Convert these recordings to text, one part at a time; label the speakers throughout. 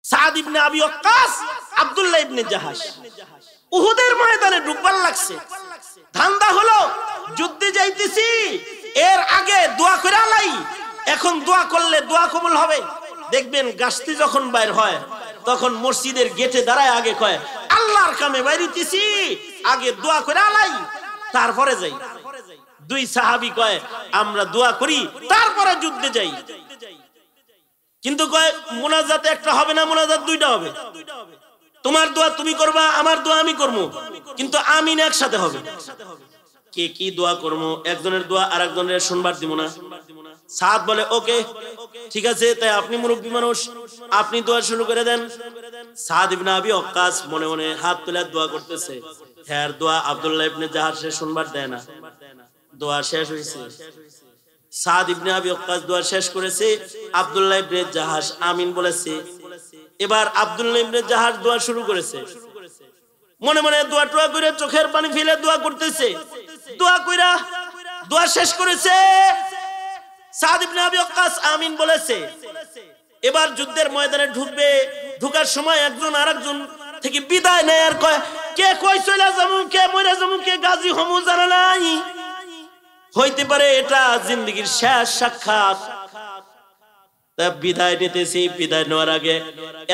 Speaker 1: সাদ ইবনে আবি ওয়াক্কাস, আব্দুল্লাহ ইবনে জাহাশ উহুদের ময়দানে ঢুকবার লাগছে। ধান্দা হলো যুদ্ধে যাইতেছি, এর আগে দোয়া করে আলাই, এখন দোয়া করলে দোয়া কবুল হবে। দেখবেন গাছটি যখন বাইর হয় তখন মসজিদের গেটে দাঁড়ায় আগে কয় আল্লাহর কামে বাইরিতেছি, আগে দোয়া করে আলাই তারপরে যাই। দুই সাহাবী কয় আমরা দোয়া করি তারপরে যুদ্ধে যাই। কিন্তু কয় মুনাজাত একটা হবে না, মুনাজাত দুইটা হবে। তোমার দোয়া তুমি করবা, আমার দোয়া আমি করবো, কিন্তু আমিন একসাথে হবে। কে কি দোয়া করবো, একজনের দোয়া আর একজনের শুনবার দিব না। সাদ বলে ওকে ঠিক আছে, তাই আপনি মুরব্বী মানুষ, আপনি দোয়া শুরু করে দেন। সাদ ইবনে আবি ওয়াক্কাস মনে মনে হাত তুলে দোয়া করতেছে। হ্যাঁ, দোয়া আব্দুল্লাহ ইবনে জাহাশ শুনবার দেয় না। দোয়া শেষ হয়েছে, সাদ ইবনে আবি ওয়াক্কাস দোয়া শেষ করেছে, আব্দুল্লাহ ইবনে জাহাশ আমিন বলেছে। এবার আব্দুল্লাহ ইবনে জাহাশ দোয়া শুরু করেছে, মনে মনে দোয়া টোয়া করে চোখের পানি ফেলে দোয়া করতেছে। দোয়া কইরা দোয়া শেষ করেছে, সাদ ইবনে আবি ওয়াক্কাস আমিন বলেছে। এবার যুদ্ধের ময়দানে ঢুকবে, ঢুকার সময় একজন আরেকজন থেকে বিদায় নেয় আর কয় কে কই চলে যাবো, কে মরে যাবো, কে গাজী হমু জানা নাই। হইতে পারে এটা জিন্দেগীর শেষ সাক্ষাৎ। বিদায় নিতেছি, বিদায় নেওয়ার আগে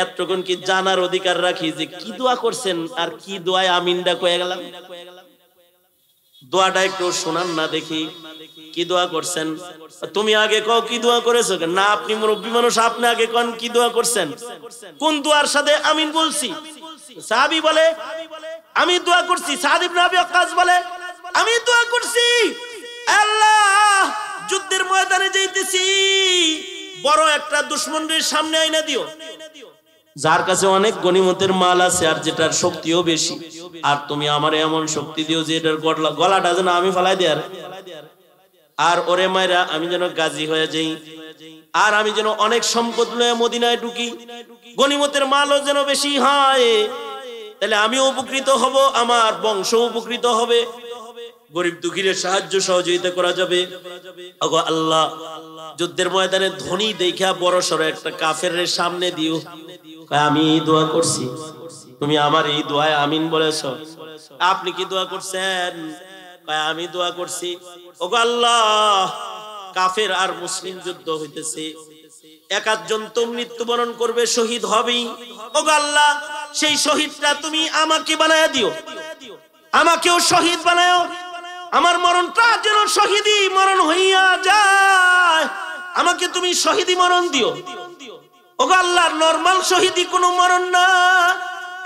Speaker 1: এতটুকুন কি জানার অধিকার রাখি যে কি দোয়া করছেন আর কি দোয়ায় আমিনটা কয়ে গেলাম। দোয়াটা একটু শোনান না দেখি, কি দোয়া করছেন। তুমি আগে কও কি দোয়া করেছো, না আপনি মুরব্বী মানুষ, আপনি আগে কোন কি দোয়া করছেন, কোন দোয়ার সাথে আমিন বলছি। সাহাবী বলে আমি দোয়া করছি। সাদ ইবনে আবি ওয়াক্কাস বলে আমি দোয়া করছি আল্লাহ যুদ্ধের ময়দানে যাইতেছি, বড় একটা দুশমনের সামনে আইনা দিও, যার কাছে অনেক গনিমতের মাল আছে আর যেটার শক্তিও বেশি, আর তুমি আমারে এমন শক্তি দিও যে এটার গলাটা যেন আমি ফালাই দেই, আর ওরে মায়েরা আমি যেন গাজী হয়ে যাই, আর আমি যেন অনেক সম্পদ লয়ে মদিনায় ঢুকি, গনিমতের মালও যেন বেশি হয়, তাহলে আমিও উপকৃত হব, আমার বংশ উপকৃত হবে, গরিব দুঃখীদের সাহায্য সহযোগিতা করা যাবে। ওগো আল্লাহ, যুদ্ধের ময়দানে ধনী দেখা বড় সড় একটা কাফেরের সামনে দিও। আমি দোয়া করছি, তুমি আমার এই দোয়ায় আমিন বলেছো। আপনি কি দোয়া করছেন? আমি দোয়া করছি। ওগো আল্লাহ, কাফের আর মুসলিম যুদ্ধ হইতেছে, এক একজন তো মৃত্যুবরণ করবে, শহীদ হবেই। ওগো আল্লাহ, সেই শহীদটা তুমি আমাকে বানায়া দিও, আমাকেও শহীদ বানাও, আমার মরণটা যেন শহীদি মরণ হইয়া যায়, আমাকে তুমি শহীদি মরণ দিও। ওগো আল্লাহ, নরমাল শহীদি কোনো মরণ না,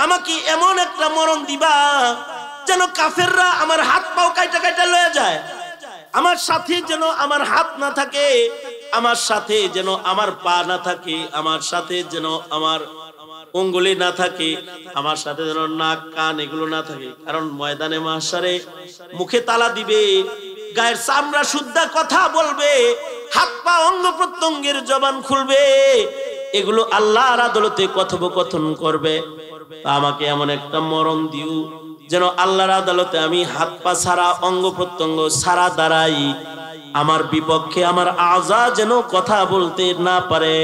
Speaker 1: আমাকে এমন একটা মরণ দিবা যেন কাফেররা আমার হাত পাও কাইটা কাইটা লয়ে যায়, আমার সাথে যেন আমার হাত না থাকে, আমার সাথে যেন আমার পা না থাকে, আমার সাথে যেন আমার অঙ্গুলি না থাকে, আমার সাথে যেন নাক কান এগুলো না থাকে। কারণ ময়দানে মাহশারে মুখে তালা দিবে, গায়ের চামড়া শুদ্ধা কথা বলবে, হাত পা অঙ্গ প্রত্যঙ্গের জবান খুলবে, এগুলো আল্লাহর আদালতে কথোপকথন করবে। আমাকে এমন একটা মরণ দিও যেন আল্লাহর আদালতে আমি হাত পা ছাড়া অঙ্গ প্রত্যঙ্গ ছাড়া দাঁড়াই, আমার বিপক্ষে আমার আযা যেন কথা বলতে না পারে,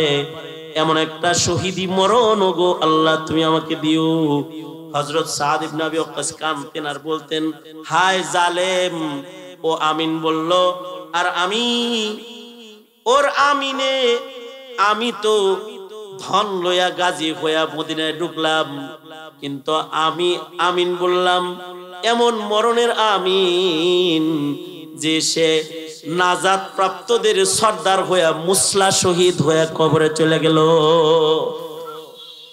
Speaker 1: এমন একটা শহীদি মরণ ওগো আল্লাহ তুমি আমাকে দিও। হযরত সাদ ইবনে আবি ওয়াক্কাস কাঁদতেন আর বলতেন হায় জালেম, ও আমিন বলল, আর আমি ওর আমিনে আমি তো ধন লইয়া গাজী হইয়া মদিনায় ঢুকলাম, কিন্তু আমি আমিন বললাম এমন মরণের আমিন যে সে নাজাত প্রাপ্তদের সর্দার হইয়া মুসলা শহীদ হইয়া কবরে চলে গেল।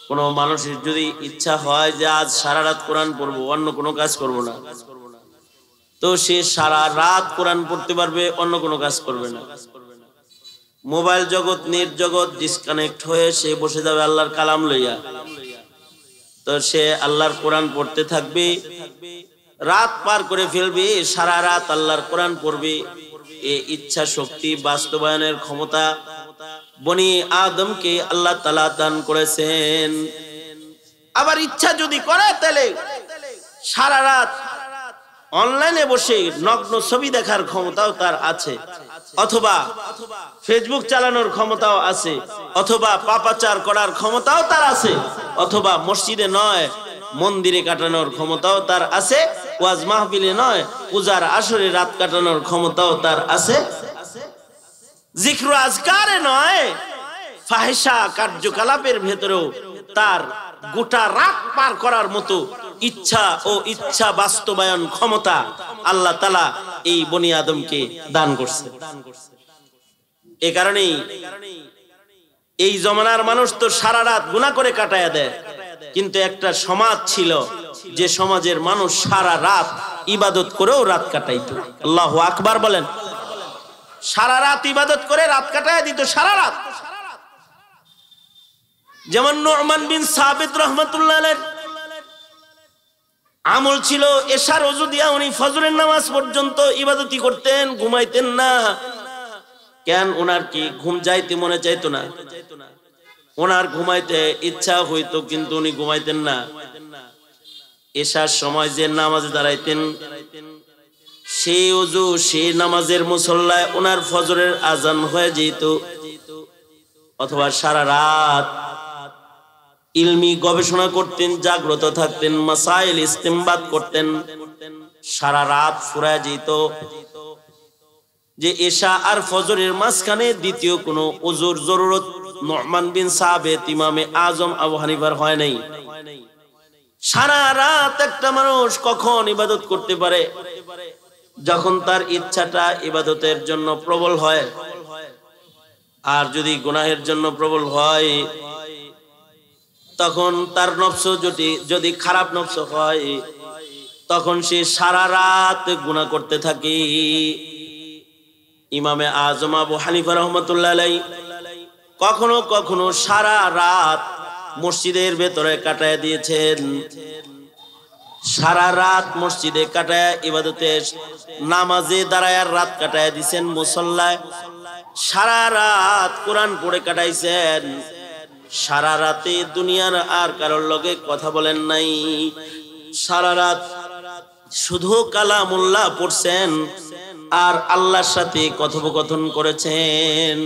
Speaker 1: কোন মানুষের যদি ইচ্ছা হয় যে আজ সারা রাত কোরআন পড়বো, অন্য কোনো কাজ করব না, তো সে সারা রাত কোরআন পড়তে পারবে, অন্য কোনো কাজ করবে না। মোবাইল জগৎ নেট জগৎ ডিসকানেক্ট হয়ে সে বসে যাবে আল্লাহর কালাম লইয়া, তো সে আল্লাহর কোরআন পড়তে থাকবে, রাত পার করে ফেলবে, সারা রাত আল্লাহর কোরআন পড়বে। এই ইচ্ছা শক্তি বাস্তবায়নের ক্ষমতা বনি আদমকে আল্লাহ তাআলা দান করেছেন। আবার ইচ্ছা যদি করে তাহলে সারা রাত অনলাইনে বসে নগ্ন ছবি দেখার ক্ষমতাও তার আছে। অথবা ফেসবুক চালানোর ক্ষমতাও আছে, অথবা পাপাচার করার ক্ষমতাও তার আছে, অথবা মসজিদে নয় মন্দিরে কাটানোর ক্ষমতাও তার আছে, ওয়াজ মাহফিলে নয় পূজার আসরে রাত কাটানোর ক্ষমতাও তার আছে, জিক্র আজকারে নয় ফাহিশা কার্যকলাপের ভেতরেও তার গোটা রাত পার করার মতো ইচ্ছা ও ইচ্ছা বাস্তবায়ন ক্ষমতা আল্লাহ তাআলা এই বনি আদমকে দান করছে। এই কারণেই এই জমানার মানুষ তো সারা রাত গুনাহ করে কাটায়া দেয়, কিন্তু একটা সমাজ ছিল যে সমাজের মানুষ সারা রাত ইবাদত করেও রাত কাটাইতো। আল্লাহু আকবার বলেন। সারা রাত ইবাদত করে রাত কাটায় দিত, সারা রাত। যেমন নু'মান বিন সাবিত রাহমাতুল্লাহ আলাইহি আমল ছিল এশার ওযু দিয়া উনি ফজরের নামাজ পর্যন্ত ইবাদতই করতেন, ঘুমাইতেন না। কেন? ওনার কি ঘুম যাইতে মনে চাইতো না? ওনার ঘুমাইতে ইচ্ছা হইতো কিন্তু উনি ঘুমাইতেন না। এশার সময় যে নামাজে দাঁড়াইতেন সেই ওযু সেই নামাজের মুসল্লায় ওনার ফজরের আজান হয়ে যেত। অথবা সারা রাত ইলমি গবেষণা করতেন, জাগ্রত থাকতেন, মাসাইল ইস্তেমবাদ করতেন, সারা রাত ফুরায় যেত। যে এশা আর ফজরের মাঝখানে দ্বিতীয় কোনো ওযুর জরুরত নু'মান বিন সাবিত ইমামে আজম আবু হানিফার হয় নাই। সারা রাত একটা মানুষ কখন ইবাদত করতে পারে? যখন তার ইচ্ছাটা ইবাদতের জন্য প্রবল হয়। আর যদি গুনাহের জন্য প্রবল হয় তখন তার নফস যদি খারাপ নফস হয় তখন সে সারা রাত গুনাহ করতে থাকে। ইমামে আজম আবু হানিফা রাহমাতুল্লাহ আলাইহি কখনো কখনো সারা রাত মসজিদের ভেতরে কাটায় দিয়েছেন। সারা রাত মসজিদে কাটায় ইবাদতে নামাজে দাঁড়ায় রাত কাটায় দিয়েছেন, মুসল্লায় সারা রাত কোরআন পড়ে কাটাইছেন। সারা রাতে দুনিয়ার আর কারোর লগে কথা বলেন নাই। সারা রাত শুধু কালামুল্লাহ পড়ছেন আর আল্লাহর সাথে কথোপকথন করেছেন,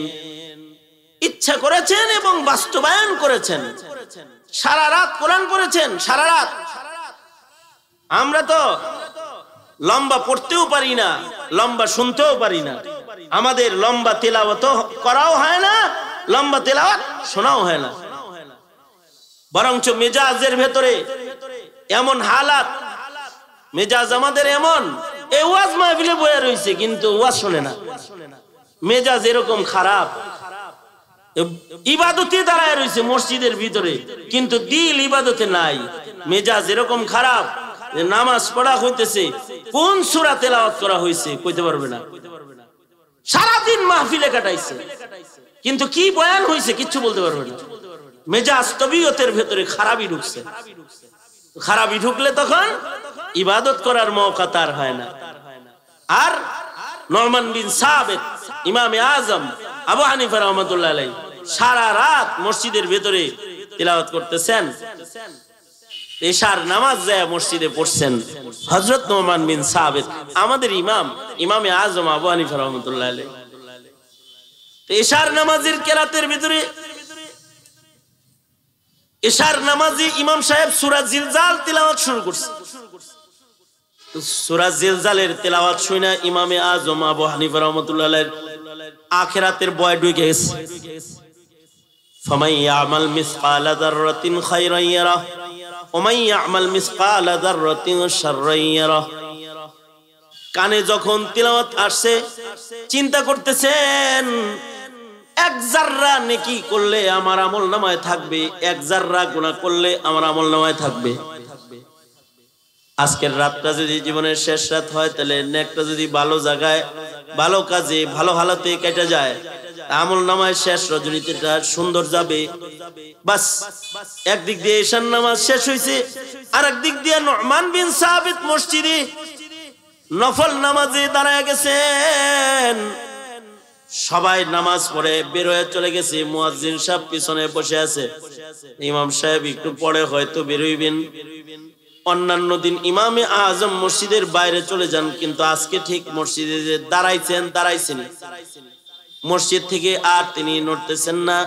Speaker 1: ইচ্ছা করেছেন এবং বাস্তবায়ন করেছেন। সারা রাত কোরআন পড়েছেন, সারা রাত। আমরা তো লম্বা পড়তেও পারি না, লম্বা শুনতেও পারি না। আমাদের লম্বা তেলাওয়াত করাও হয় না, লম্বা তেলাওয়াত শোনাও হয় না। বরঞ্চ মেজাজের ভেতরে এমন হালাত, মেজাজ আমাদের এমন, এই ওয়াজ মাহফিলে বয়ে রয়েছে কিন্তু ওয়াজ শোনে না। মেজাজ এরকম খারাপ, ইবাদতে দাঁড়ায় রয়েছে মসজিদের ভিতরে কিন্তু দিল ইবাদতে নাই। মেজাজ এরকম খারাপ যে নামাজ পড়া হইতেছে, কোন সূরা তেলাওয়াত করা হয়েছে কইতে পারবে না। সারাদিন মাহফিলে কাটাইছে কিন্তু কি বয়ান হয়েছে কিচ্ছু বলতে পারবে না। মেজাজ তবিয়তের ভেতরে খারাপই ঢুকছে। খারাপই ঢুকলে তখন ইবাদত করার মওকা তার হয় না। আর নু'মান বিন সাবিত ইমামে আজম আবু হানিফা রাহমাতুল্লাহ আলাইহি সারা রাত মসজিদের ভেতরে তিলাওয়াত করতেছেন। এশার নামাজ যায় মসজিদে পড়ছেন হযরত নু'মান বিন সাবিত, আমাদের ইমাম, ইমামে আজম আবু হানিফা রাহমাতুল্লাহ আলাইহি। এশার নামাজের কেরাতের ভিতরে এশার নামাজে ইমাম সাহেব সূরা জিলজাল তিলাওয়াত শুরু করছে। সূরা জিলজালের তেলাওয়াত শুনে ইমামে আজম আবু হানিফা রাহমাতুল্লাহ আলাইহির আখিরাতের ভয় ঢুকে গেছে। ফামান ইয়ামাল মিসকালা যাররাতিন খায়রান ইয়ারাহ ওয়া মান ইয়ামাল মিসকালা যাররাতিন শাররান ইয়ারাহ। কানে যখন তিলাওয়াত আসছে চিন্তা করতেছেন এক জাররা নেকি করলে আমার আমলনামায় থাকবে, এক জাররা গুনাহ করলে আমার আমলনামায় থাকবে। আজকের রাতটা যদি জীবনের শেষ রাত হয় তাহলে নেকটা যদি ভালো জায়গায়, ভালো কাজে, ভালো হালাতে কেটে যায়, আমলনামায় শেষ রজনীটা সুন্দর যাবে। বাস একদিক দিয়ে ঈশান নামাজ শেষ হয়েছে, আর একদিক দিয়ে নু'মান বিন সাবিত মসজিদে নফল নামাজে দাঁড়ায় গেছেন। সবাই নামাজ পড়ে বের হয়ে চলে গেছে, মুয়াজ্জিন সাহেব পিছনে বসে আছে। ইমাম সাহেব একটু পরে হয়তো বের হইবেন। অন্যান্য দিন ইমামে আজম মসজিদের বাইরে চলে যান, কিন্তু আজকে ঠিক মসজিদে যে দাঁড়াইছেন মসজিদ থেকে আর তিনি নড়তেছেন না।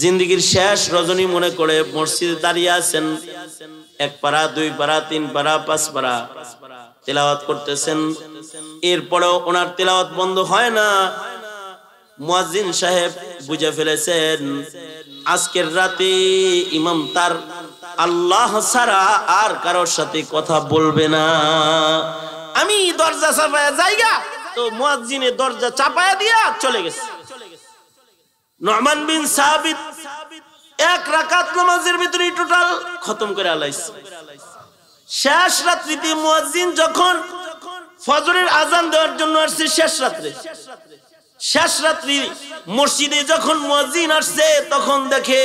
Speaker 1: জিন্দেগীর শেষ রজনী মনে করে মসজিদে দাঁড়িয়ে আছেন, 1 পারা 2 পারা 3 পারা 5 পারা তেলাওয়াত করতেছেন। এরপরেও ওনার তেলাওয়াত বন্ধ হয় না। মুয়াজ্জিন সাহেব বুঝে ফেলেছেন আজকের রাতে ইমাম তার আল্লাহ ছাড়া আর কারোর সাথে কথা বলবে না। আমি দরজা চাপায়া জায়গা, তো মুয়াজ্জিনে দরজা চাপায়া দিয়া চলে গেছে। নুমান বিন সাবিত 1 রাকাত নামাজের ভিতরে টোটাল খতম করে আলাইছে। শেষ রাত্রিতে মুয়াজ্জিন যখন ফজরের আজান দেওয়ার জন্য আসছে, শেষ রাত্রি মসজিদে যখন মুয়াজ্জিন আসছে, তখন দেখে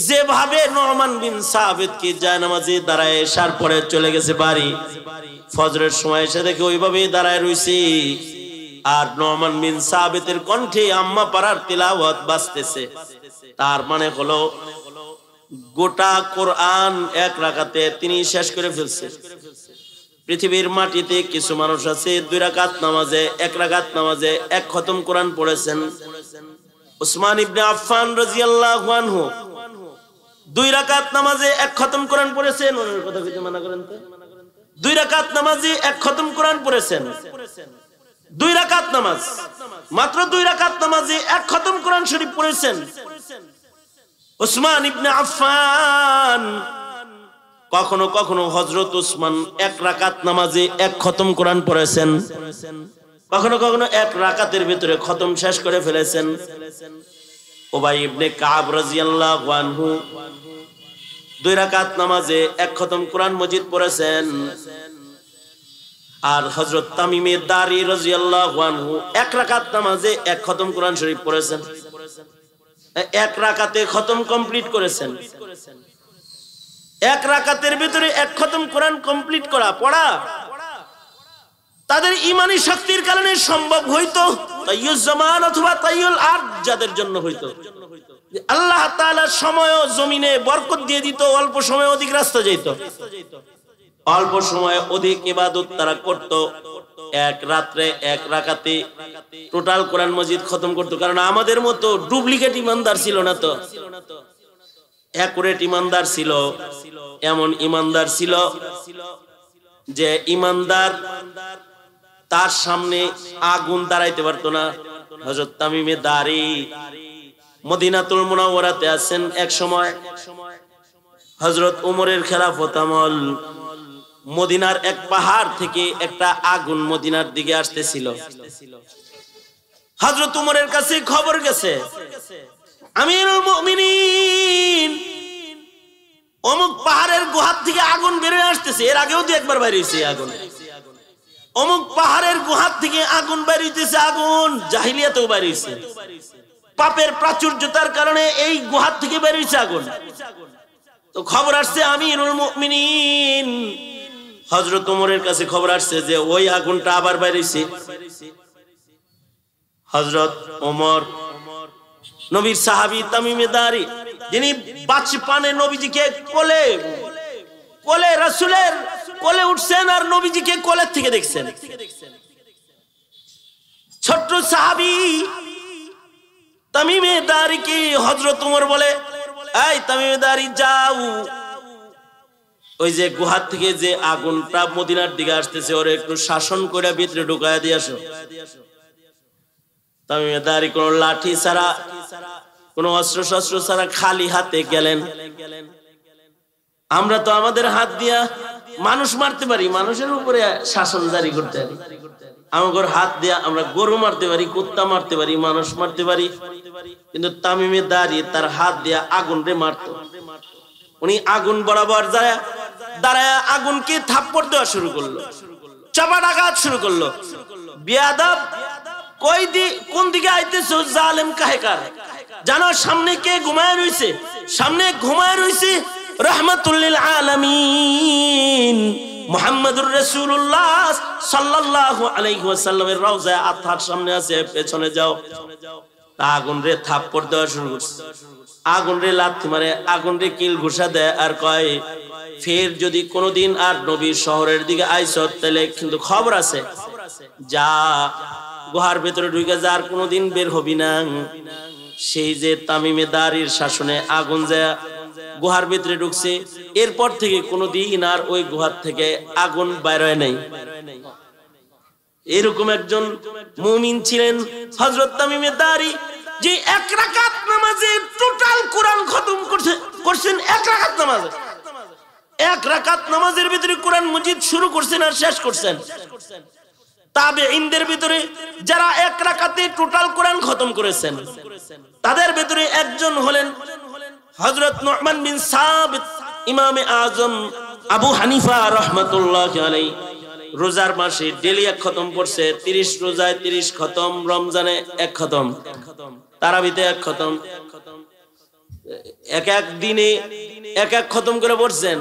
Speaker 1: যেভাবে নুমান বিন সাবিতকে জায়নামাজে দাঁড়ায় সার পরে চলে গেছে বাড়ি, ফজরের সময় এসে দেখে ওইভাবে দাঁড়ায় রইছে। আর নুমান বিন সাবিতের কণ্ঠে আম্মা পারার তিলাওয়াত বাজতেছে। তার মানে হলো গোটা কোরআন 1 রাকাতে তিনি শেষ করে ফেলছে। পৃথিবীর মাটিতে কিছু মানুষ আছে 2 রাকাত নামাজে 1 রাকাত নামাজে 1 খতম কোরআন পড়েছেন। উসমান ইবনে আফফান রাদিয়াল্লাহু আনহু 2 রাকাত নামাজে 1 খতম কোরআন পড়েছেন। ওনার কথা কইতে মানা করেন তো। 2 রাকাত নামাজে 1 খতম কোরআন পড়েছেন। 2 রাকাত নামাজ, মাত্র 2 রাকাত নামাজে 1 খতম কোরআন শরীফ পড়েছেন উসমান ইবনে আফফান। কখনো কখনো হযরত উসমান 1 রাকাত নামাজে 1 খতম কোরআন পড়েছেন, কখনো কখনো 1 রাকাতের ভিতরে খতম শেষ করে ফেলেছেন। উবাই ইবনে কাব রাদিয়াল্লাহু আনহু 2 রাকাত নামাজে 1 খতম কোরআন মজিদ পড়েছেন। আর হযরত তামিমে দারি রাদিয়াল্লাহু আনহু 1 রাকাত নামাজে 1 খতম কোরআন শরীফ পড়েছেন। 1 রাকাতে খতম কমপ্লিট করেছেন। 1 রাকাতের ভিতরে 1 খতম কোরআন কমপ্লিট পড়া তাদের ঈমানি শক্তির কারণে সম্ভব হইতো। তাইয়ুজ জামান অথবা তাইয়ুল আরদ যাদের জন্য হইতো, আল্লাহ তাআলা সময় ও জমিনে বরকত দিয়ে দিত, অল্প সময়ে অধিক রাস্তা যেত, অল্প সময়ে অধিক ইবাদত তারা করত। 1 রাত্রে 1 রাকাতে টোটাল কোরআন মজিদ খতম করত। কারণ আমাদের মতো ডুপ্লিকেট ইমানদার ছিল না, তো অ্যাকুরেট ইমানদার ছিল। এমন ইমানদার ছিল যে ইমানদার তার সামনে আগুন দাঁড়াইতে পারতো না। হযরত তামিমে দারি মদিনাতুল মুনাওয়ারাতে আছেন। এক সময় হযরত ওমরের খেলাফত আমল, মদিনার এক পাহাড় থেকে একটা আগুন মদিনার দিকে আসতেছিল। হযরত ওমরের কাছে খবর গেছে, আমিরুল মুমিনিন অমুক পাহাড়ের গুহা থেকে আগুন বেরিয়ে আসতেছে। এর আগেও তো একবার বাইরে হইছে আগুন। অমুক পাহাড়ের গুহা থেকে আগুন বের হইতেছে, আগুন জাহিলিয়াতেও বের হইছে। পাপের প্রাচুর্যতার কারণে এই গুহা থেকে বের হইছে আগুন। তো খবর আসছে আমিরুল মুমিনিন হযরত ওমরের কাছে খবর আসছে যে ওই আগুনটা আবার বের হইছে। হযরত ওমর নবীর সাহাবী তামিমে দারি, যিনি বাচপানে নবীজিকে কোলে রাসূলের কোলে উঠছেন আর নবীজিকে কোলের থেকে দেখছেন। ছোট্ট সাহাবী তামিমে দারিকে হযরত ওমর বলে, এই তামিমে দারি যাও, ওই যে গুহা থেকে যে আগুনটা মদিনার দিকে আসতেছে ওরে একটু শাসন করে ভিতরে ঢুকায়া দিয়ে আসো। তামিমে দারি কোন লাঠি ছাড়া, কোন অস্ত্র শস্ত্র ছাড়া খালি হাতে গেলেন। আমরা তো আমাদের হাত দিয়া মানুষ মারতে পারি, মানুষের উপরে শাসন জারি করতে পারি। আমাদের হাত দিয়া আমরা গরু মারতে পারি, কুত্তা মারতে পারি, মানুষ মারতে পারি, কিন্তু তামিমে দাঁড়িয়ে তার হাত দিয়া আগুন রে মারত। উনি আগুন বরাবর দাঁড়ায় আগুনকে থাপ্পড় দেওয়া শুরু করলো, চাপাটাঘাত শুরু করলো। বিয়াদব, কোন দিকে আইতেছো জালেম কাহেকার? জানো সামনে কে ঘুমায় রইছে? সামনে ঘুমায় রইছে রাহমাতুল লিল আলামিন মুহাম্মদুর রাসূলুল্লাহ সাল্লাল্লাহু আলাইহি ওয়াসাল্লামের রওজা আতহার সামনে আছে, পেছনে যাও। আগুন রে থাপ্পড় দেওয়া শুরু করছে, আগুন রে লাথি মারে, আগুন রে কিল ঘুষা দেয় আর কয়, ফের যদি কোনোদিন আর নবীর শহরের দিকে আইস তাহলে কিন্তু খবর আছে, যা গুহার ভেতরে ঢুকে যা আর কোনোদিন বের হবি না। সেই যে তামিমে দারির শাসনে আগুন যায় গুহার ভিতরে ঢুকছে, এরপর থেকে কোনোদিন আর ওই গুহার থেকে আগুন বাইর হয় নাই। এরকম একজন মুমিন ছিলেন হযরত তামিমে দারি, যে এক রাকাত নামাজে টোটাল কোরআন খতম করছেন। এক রাকাত নামাজে, এক রাকাত নামাজের ভিতরে কোরআন মজিদ শুরু করছেন আর শেষ করছেন। তাবেঈনদের ভিতরে যারা এক রাকাতে টোটাল কোরআন খতম করেছেন, তাদের ভিতরে একজন হলেন হযরত নু'মান বিন সাবিত, ইমামে আজম আবু হানিফা রাহমাতুল্লাহি আলাইহি। রোজার মাসে ডেলি এক খতম পড়ছে, 30 রোজায় 30 খতম, রমজানে এক খতম, তারাবিতে এক খতম, এক এক দিনে এক এক খতম করে পড়ছেন।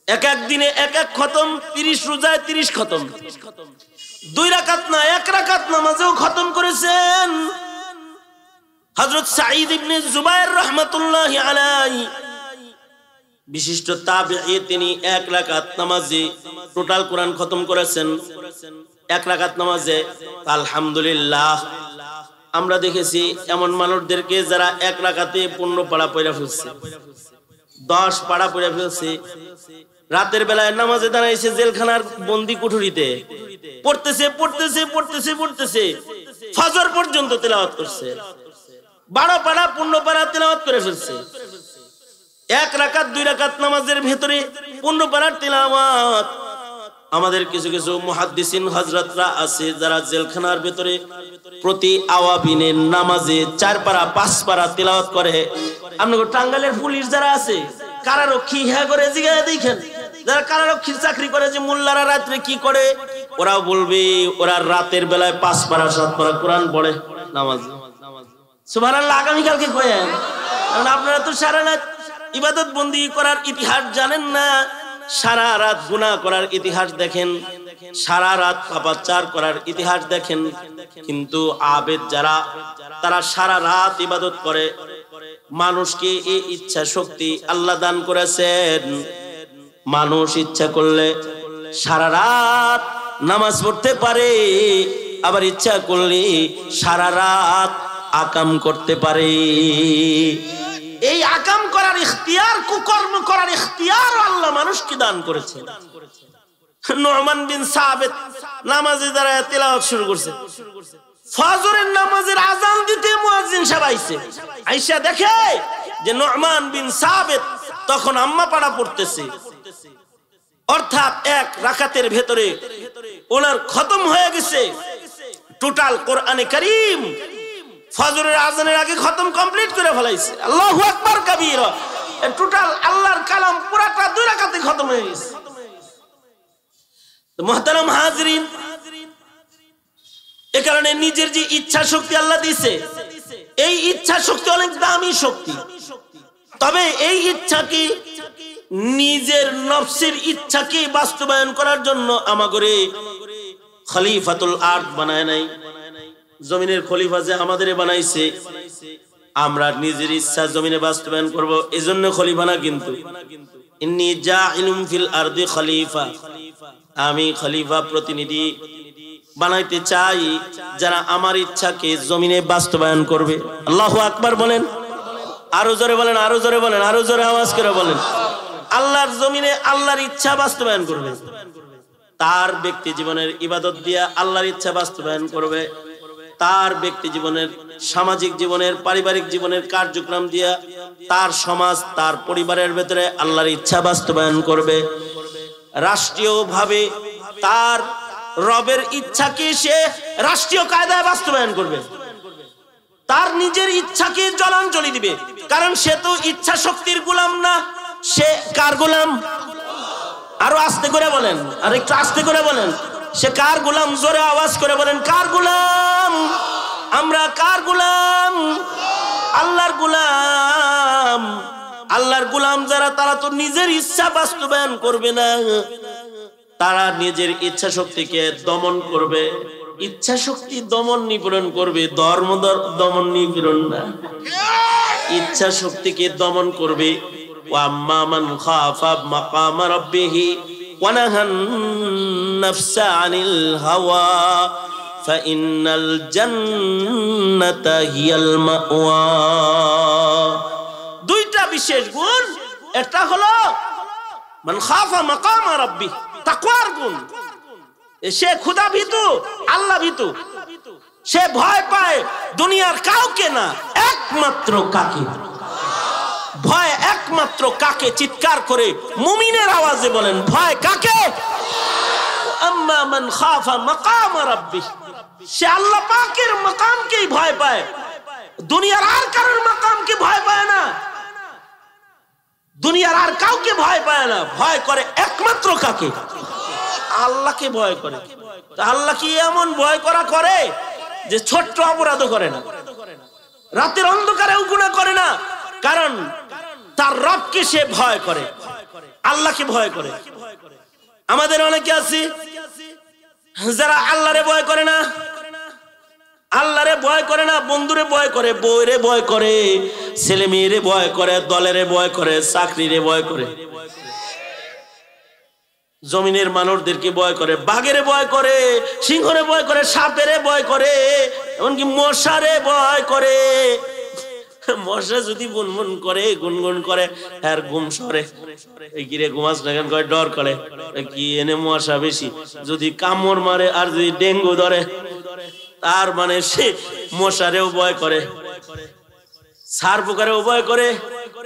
Speaker 1: এক এক দিনে এক এক খতম, 30 রোজায় 30 খতম। 2 রাকাত না, 1 রাকাত নামাজেও খতম করেছেন। হযরত সাঈদ ইবনে জুবায়ের রাহমাতুল্লাহি আলাইহি, বিশিষ্ট তাবেঈ, তিনি 1 রাকাত নামাজে টোটাল কোরআন খতম করেছেন। 1 রাকাত নামাজে আলহামদুলিল্লাহ। আমরা দেখেছি এমন মানুষদেরকে যারা 1 রাকাতে 15 পারা পড়া ফেলছে, 10 পারা পড়া ফেলছে। রাতের বেলায় নামাজে দাঁড়াইছে জেলখানার বন্দি কুঠুরিতে, পড়তেছে পড়তেছে পড়তেছে পড়তেছে, ফজর পর্যন্ত তেলাওয়াত করছে। 12 পারা 15 পারা তেলাওয়াত করে ফেলছে। 1 রাকাত 2 রাকাত নামাজের ভেতরে 15 পারার তেলাওয়াত। আমাদের কিছু কিছু মুহাদ্দিসিন হযরতরা আছে যারা জেলখানার ভেতরে প্রতি আওয়াবিনের নামাজে 4 পারা 5 পারা তেলাওয়াত করে। আপনাদের টাঙ্গাইলের পুলিশ যারা আছে, কারারক্ষী, হ্যাঁ করে জিগায় দেখেন, যারা কারারক্ষীর চাকরি করে যে মোল্লারা রাতে কি করে, ওরা বলবে ওরা রাতের বেলায় 5 পারা 7 পারা কোরআন পড়ে নামাজে। সুবহানাল্লাহ। আগামী কালকে কয়েন, কারণ আপনারা তো সারা রাত ইবাদত বন্দি করার ইতিহাস জানেন না, সারা রাত গুনাহ করার ইতিহাস দেখেন, সারা রাত পাপাচার করার ইতিহাস দেখেন। কিন্তু আবেদ যারা, তারা সারা রাত ইবাদত করে। মানুষকে এই ইচ্ছা শক্তি আল্লাহ দান করেছেন। মানুষ ইচ্ছা করলে সারা রাত নামাজ পড়তে পারে, আবার ইচ্ছা করলে সারা রাত আকাম করতে পারে। এই আকাম করার ইখতিয়ার, কুকর্ম করার ইখতিয়ার আল্লাহ মানুষকে দান করেছেন। নু'মান বিন সাবিত নামাজে দাঁড়ায় তেলাওয়াত শুরু করছে। ফজরের নামাজের আযান দিতে মুয়াজ্জিন সাহেব আইছে, আইসা দেখে যে নু'মান বিন সাবিত তখন আম্মা পাড়া পড়তেছে, অর্থাৎ 1 রাকাতের ভেতরে ওনার খতম হয়ে গেছে টোটাল কোরআনে কারীম। ফজরের আযানের আগে খতম কমপ্লিট করে ফেলাইছে। আল্লাহু আকবার কাবীরা। টোটাল আল্লাহর কালাম পুরাটা 2 রাকাতে খতম হয়ে গেছে। তো মুহতারাম হাজিরিন, এই কারণে নিজের যে ইচ্ছা শক্তি আল্লাহ দিয়েছে, এই ইচ্ছা শক্তি অনেক দামি শক্তি। তবে এই ইচ্ছাকে, নিজের নফসের ইচ্ছাকে বাস্তবায়ন করার জন্য আমাগরে খলিফাতুল আরদ বানায় নাই। জমিনের খলিফা যে আমাদের বানাইছে, আমরা নিজের ইচ্ছা জমিনে বাস্তবায়ন করব, এজন্য খলিফা না। কিন্তু ইন্নী জাইলুম ফিল আরদি খলিফা, আমি খলিফা প্রতিনিধি বানাইতে চাই যারা আমার ইচ্ছাকে জমিনে বাস্তবায়ন করবে। আল্লাহু আকবার বলেন, আরো জোরে বলেন, আরো জোরে বলেন, আরো জোরে আওয়াজ করে বলেন। আল্লাহর জমিনে আল্লাহর ইচ্ছা বাস্তবায়ন করবে, তার ব্যক্তি জীবনের ইবাদত দিয়া আল্লাহর ইচ্ছা বাস্তবায়ন করবে, তার ব্যক্তি জীবনের, সামাজিক জীবনের, পারিবারিক জীবনের কার্যক্রম দিয়া তার সমাজ, তার পরিবারের ভেতরে আল্লাহর ইচ্ছা বাস্তবায়ন করবে। রাষ্ট্রীয়ভাবে তার রবের ইচ্ছাকে সে রাষ্ট্রীয় কায়দায় বাস্তবায়ন করবে, তার নিজের ইচ্ছাকে জলাঞ্জলি দিবে। কারণ সে তো ইচ্ছা শক্তির গোলাম না, সে কার গোলাম? আরো আস্তে করে বলেন, আর একটু আস্তে করে বলেন। সে কার গোলাম? জোরে আওয়াজ করে বলেন, কার গোলাম? আমরা কার গোলাম? আল্লাহর গোলাম। আল্লাহর গোলাম যারা, তারা তো নিজের ইচ্ছা বাস্তবায়ন করবে না, তারা নিজের ইচ্ছা শক্তিকে দমন করবে। ইচ্ছা শক্তি দমন নিপীড়ন করবে, ধর্ম দমন নিপীড়ন না। ইচ্ছা শক্তিকে দমন করবে, ওয়া আম্মা মান খাফা মাকামা রাব্বিহি ওয়া নাহান নাফসা আনিল হাওয়া ফাইন্নাল জান্নাতা হিয়াল মাওয়া। দুইটা বিশেষ গুণ, একটা হলো মান খাফা মাকামা রাব্বি, তাকওয়ার গুণ। সে খোদা ভীতু, আল্লাহ ভীতু, সে ভয় পায় দুনিয়ার কাউকে না, একমাত্র কাকে ভয়, একমাত্র কাকে। চিৎকার করে মুমিনের আওয়াজে বলেন, ভয় কাকে? আম্মা মান খাফা মাকামা রাব্বি, সে আল্লাহ পাকের মাকামকেই ভয় পায়, দুনিয়ার আর কারোর মাকামকে ভয় পায় না, দুনিয়ার আর কাউকে ভয় পায় না। ভয় করে একমাত্র কাকে? আল্লাহকে ভয় করে। আল্লাহ কি এমন ভয় করা করে যে ছোট্ট অপরাধও করে না, রাতের অন্ধকারেও গুনাহ করে না? কারণ তার রবকে সে ভয় করে, আল্লাহকে ভয় করে। আমাদের অনেকে আছে যারা আল্লাহরে ভয় করে না, আল্লাহরে ভয় করে না, বন্ধুরে ভয় করে, বউরে ভয় করে, ছেলে মেয়েরে ভয় করে, দলেরে ভয় করে, চাকরিরে ভয় করে, জমিনের মানুষদেরকে ভয় করে, বাঘেরে ভয় করে, সিংহরে ভয় করে, সাপেরে ভয় করে, এমনকি মশারে ভয় করে। মশা যদি বুনবুন করে, গুনগুন করে, আর ঘুম সরে, গিরে ঘুমাস না কেন করে, ডর করে, কি এনে মশা বেশি, যদি কামড় মারে আর যদি ডেঙ্গু ধরে, তার মানে সে মশারেও ভয় করে, সার পোকারেও ভয় করে,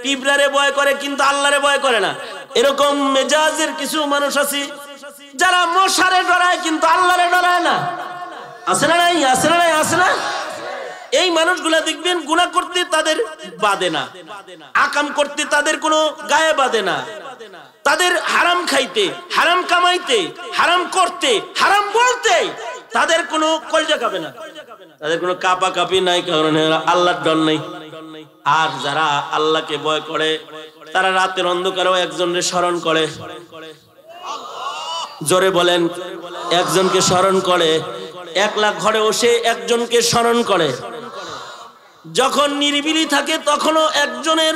Speaker 1: পিঁপড়ারে ভয় করে, কিন্তু আল্লাহরে ভয় করে না। এরকম মেজাজের কিছু মানুষ আছে যারা মশারে ডরায় কিন্তু আল্লাহরে ডরায় না। আছে না নাই? আছে না নাই? আছে না? এই মানুষগুলা দেখবেন গুনাহ করতে তাদের বাদে না, আকাম করতে তাদের কোনো গায়ে বাদে না, তাদের হারাম খাইতে, হারাম কামাইতে, হারাম করতে, হারাম বলতে তাদের কোনো কলজা কাঁপে না, তাদের কোনো কাপা কাপি নাই, কারণ আল্লাহর ডর নেই। আর যারা আল্লাহকে ভয় করে তারা রাতের অন্ধকারেও একজনের স্মরণ করে। জোরে বলেন, একজনকে স্মরণ করে। একলা ঘরে বসে একজনকে স্মরণ করে। যখন নিরিবিলি থাকে তখনও একজনের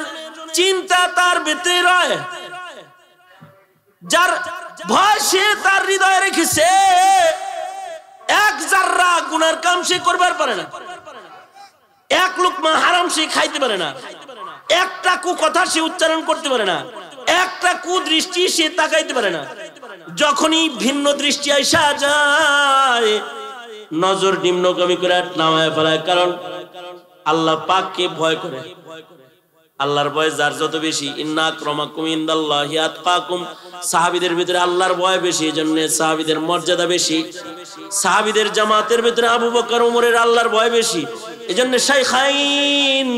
Speaker 1: চিন্তা তার ভিতরে রয়, যার ভয় সে তার হৃদয়ে রেখেছে। এক জাররা গুনার কাম সে করবার পারে না, এক লুকমা হারাম সে খাইতে পারে না, একটা কু কথা সে উচ্চারণ করতে পারে না, একটা কুদৃষ্টি সে তাকাইতে পারে না। যখনই ভিন্ন দৃষ্টি আইসা যায় নজর নিম্নগামী করে নামায় ফেলায়, কারণ আল্লাহ পাককে ভয় করে। আল্লাহর ভয় যার যত বেশি, ইন্না আক্রামাকুম ইনদাল্লাহি আতকাকুম, সাহাবীদের ভিতরে আল্লাহর ভয় বেশি, এজন্য সাহাবীদের মর্যাদা বেশি। সাহাবীদের জামাতের ভিতরে আবু বকর ওমরের আল্লাহর ভয় বেশি, এজন্য শাইখাইন,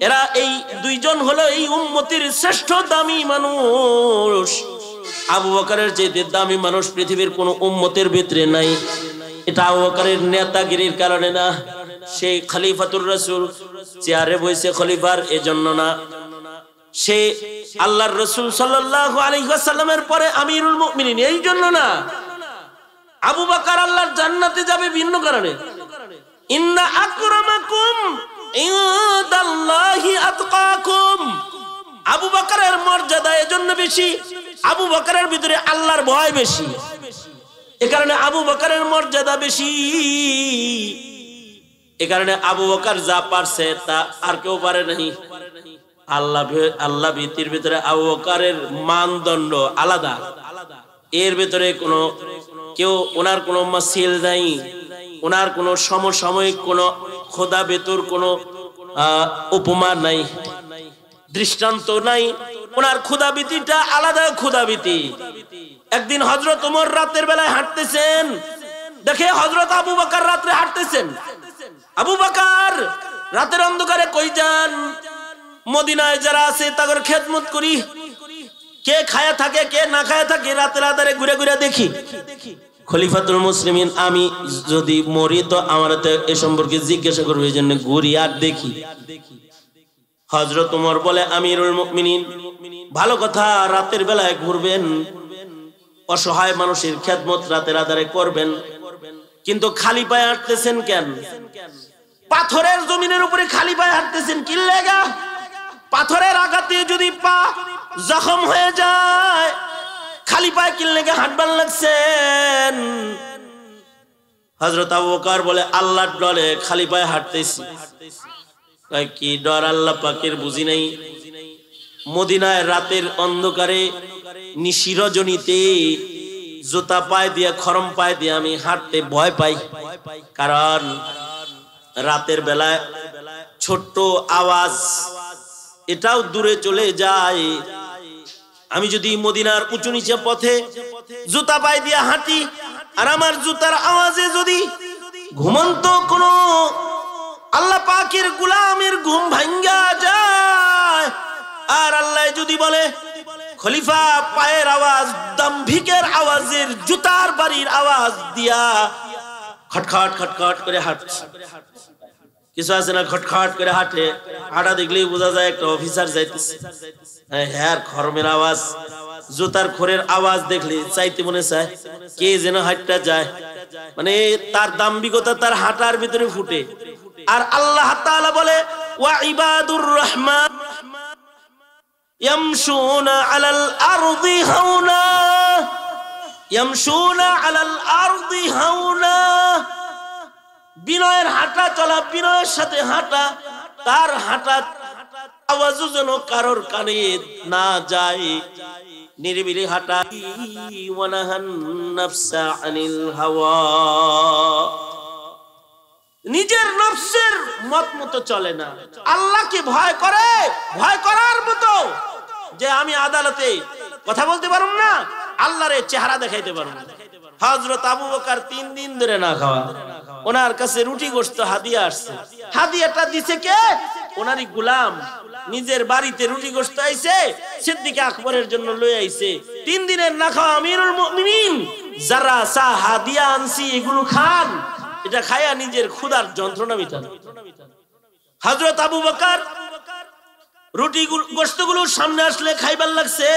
Speaker 1: এরা এই দুইজন হলো এই উম্মতের শ্রেষ্ঠ দামি মানুষ। আবু বকরের চেয়ে দামি মানুষ পৃথিবীর কোন উম্মতের ভিতরে নাই। এটা আবু বকরের নেতাগিরির কারণে না, সেই খলিফাতুর রাসূল চেয়ারে বসে খলিফার এজন্য না, সে আল্লাহর রাসূল সাল্লাল্লাহু আলাইহি ওয়াসাল্লামের পরে আমিরুল মুমিনিন এই জন্য না। আবু বকর আল্লাহর জান্নাতে যাবে ভিন্ন কারণে। ইন্না আকরামাকুম ইনদাল্লাহি আতকাকুম, আবু বকরের মর্যাদা এজন্য বেশি, আবু বকরের ভিতরে আল্লাহর ভয় বেশি, এ কারণে আবু বকরের মর্যাদা বেশি। এ কারণে আবু বকর যা পারছে তা আর কেউ পারে নাই। আল্লাহ ভীতির ভিতরে আবু বকরের মানদণ্ড আলাদা, এর ভিতরে কোনো কেউ ওনার কোনো মাসিল নাই, ওনার কোনো সমসাময়িক কোনো খোদা বেতুর কোনো উপমা নাই, দৃষ্টান্ত নাই। ওনার খুদাবিতিটা আলাদা খুদাবিতি। একদিন হযরত ওমর রাতের বেলায় হাঁটতেছেন, দেখে হযরত আবু বকর রাতে হাঁটতেছেন। আবু বকর রাতের অন্ধকারে কই যান? মদিনায় যারা আছে তাদের খেদমত করি, কে খায়া থাকে কে না খায়া থাকে রাতের আধারে ঘুরে ঘুরে দেখি। খলিফাতুল মুসলিমিন, আমি যদি মরি তো আমার তো এ সম্পর্কে জিজ্ঞাসা করবে, এই জন্য ঘুরি আর দেখি। হযরত ওমর বলে, আমিরুল মুমিনিন, ভালো কথা, রাতের বেলায় ঘুরবেন, অসহায় মানুষের খেদমত রাতের আধারে করবেন, কিন্তু খালি পায়ে হাঁটতেছেন কেন? পাথরের জমিনের উপরে খালি পায়ে হাঁটতেছেন কি লাগা? পাথরের আঘাতে যদি পা জখম হয়ে যায়, খালি পায়ে কি লেগে হাঁটবার লাগছেন? হযরত আবু বকর বলে আল্লাহর ডরে খালি পায়ে হাঁটতেছি। কি ডর আল্লাহ পাকের বুঝি নাই? মদিনায় রাতের অন্ধকারে নিশি রজনীতে জুতা পায়ে দিয়ে খরম পায়ে দিয়ে আমি হাঁটতে ভয় পাই, কারণ রাতের বেলায় ছোট্ট আওয়াজ এটাও দূরে চলে যায়। আমি যদি মদিনার উঁচু নিচে পথে জুতা পায়ে দিয়ে হাঁটি আর আমার জুতার আওয়াজে যদি ঘুমন্ত কোন আল্লাহ পাকের গোলামের ঘুম ভাঙ্গা যায়, আর আল্লাহ যদি বলে খলিফা পায়ের আওয়াজ দাম্ভিকের আওয়াজের জুতার বাড়ির আওয়াজ দিয়া খটখট খটখট করে হাঁটছে, কিছু আছে না খটখট করে হাঁটে, হাঁটা দেখলেই বোঝা যায় একটা অফিসার যাইতেছে। হ্যাঁ, খরমের আওয়াজ জুতার খোরের আওয়াজ দেখলে চাইতে মনে চায় কে যেন হাঁটটা যায়, মানে তার দাম্ভিকতা তার হাঁটার ভিতরে ফুটে। আর আল্লাহ তাআলা বলে ওয়া ইবাদুর রহমান ইয়ামশুনা আলাল আরদি হাওনা, ইয়ামশুনা আলাল আরদি হাওনা। বিনয়ের হাঁটা চলা, বিনয়ের সাথে হাঁটা, তার হাঁটা আওয়াজও যেন কারোর কানে না যায়। নিরিবিলি হাঁটা। ওয়ানাহান নাফসা আনিল হাওয়া, নিজের নফসের মত মতো চলে না, আল্লাহকে ভয় করে। ভয় করার মতো যে আমি আদালতে কথা বলতে পারুম না, আল্লাহরে চেহারা দেখাইতে পারুম না। হযরত আবু বকর 3 দিন ধরে না খাওয়া, ওনার কাছে রুটি গোশত হাদিয়া আসছে। হাদিয়াটা দিছে কে? ওনারই গোলাম। নিজের বাড়িতে রুটি গোশত আইছে, সিদ্দিক আকবরের জন্য লই আইছে। 3 দিনের না খাওয়া আমিরুল মুমিনিন যারা সা হাদিয়া আনছি এগুলো খান, এটা খায়া নিজের ক্ষুধার যন্ত্রণা মিটান। হযরত আবু বকর রুটি গোশতগুলো সামনে আসলে খাইবার লাগছে,